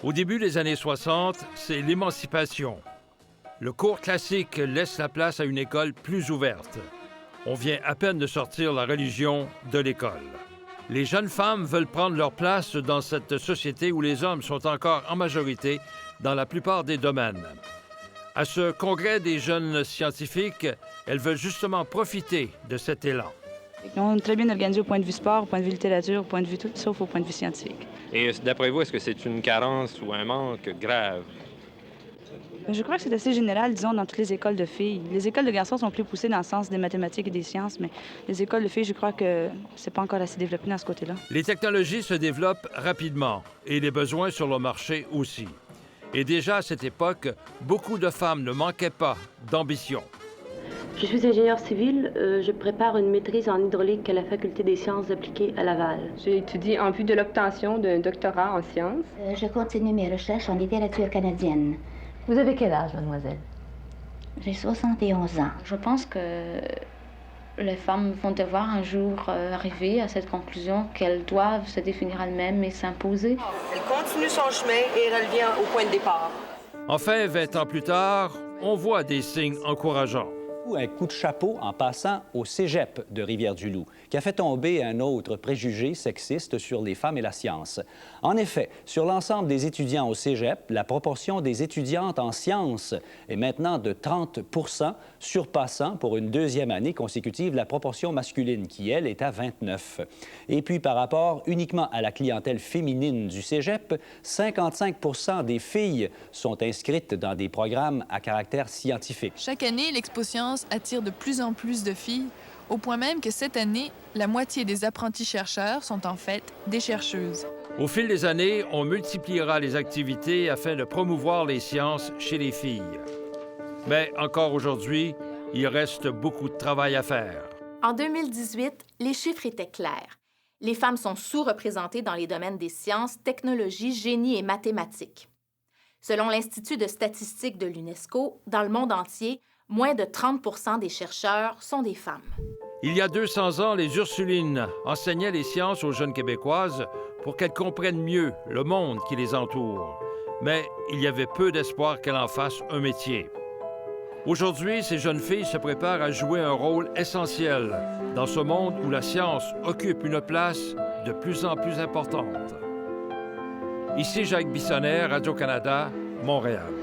Au début des années 60, c'est l'émancipation. Le cours classique laisse la place à une école plus ouverte. On vient à peine de sortir la religion de l'école. Les jeunes femmes veulent prendre leur place dans cette société où les hommes sont encore en majorité dans la plupart des domaines. À ce congrès des jeunes scientifiques, elles veulent justement profiter de cet élan. On est très bien organisé au point de vue sport, au point de vue littérature, au point de vue tout, sauf au point de vue scientifique. Et d'après vous, est-ce que c'est une carence ou un manque grave? Je crois que c'est assez général, disons, dans toutes les écoles de filles. Les écoles de garçons sont plus poussées dans le sens des mathématiques et des sciences, mais les écoles de filles, je crois que c'est pas encore assez développé dans ce côté-là. Les technologies se développent rapidement et les besoins sur le marché aussi. Et déjà à cette époque, beaucoup de femmes ne manquaient pas d'ambition. Je suis ingénieur civil. Je prépare une maîtrise en hydraulique à la Faculté des sciences appliquées à Laval. J'ai étudié en vue de l'obtention d'un doctorat en sciences. Je continue mes recherches en littérature canadienne. Vous avez quel âge, mademoiselle? J'ai 71 ans. Je pense que les femmes vont devoir un jour arriver à cette conclusion qu'elles doivent se définir elles-mêmes et s'imposer. Elle continue son chemin et elle revient au point de départ. Enfin, 20 ans plus tard, on voit des signes encourageants. Un coup de chapeau en passant au cégep de Rivière-du-Loup, qui a fait tomber un autre préjugé sexiste sur les femmes et la science. En effet, sur l'ensemble des étudiants au cégep, la proportion des étudiantes en sciences est maintenant de 30 %, surpassant pour une deuxième année consécutive la proportion masculine, qui, elle, est à 29 %. Et puis, par rapport uniquement à la clientèle féminine du cégep, 55 % des filles sont inscrites dans des programmes à caractère scientifique. Chaque année, l'Expo Science attire de plus en plus de filles, au point même que cette année, la moitié des apprentis chercheurs sont en fait des chercheuses. Au fil des années, on multipliera les activités afin de promouvoir les sciences chez les filles. Mais encore aujourd'hui, il reste beaucoup de travail à faire. En 2018, les chiffres étaient clairs. Les femmes sont sous-représentées dans les domaines des sciences, technologies, génie et mathématiques. Selon l'Institut de statistique de l'UNESCO, dans le monde entier, moins de 30 % des chercheurs sont des femmes. Il y a 200 ans, les Ursulines enseignaient les sciences aux jeunes Québécoises pour qu'elles comprennent mieux le monde qui les entoure. Mais il y avait peu d'espoir qu'elles en fassent un métier. Aujourd'hui, ces jeunes filles se préparent à jouer un rôle essentiel dans ce monde où la science occupe une place de plus en plus importante. Ici Jacques Bissonnet, Radio-Canada, Montréal.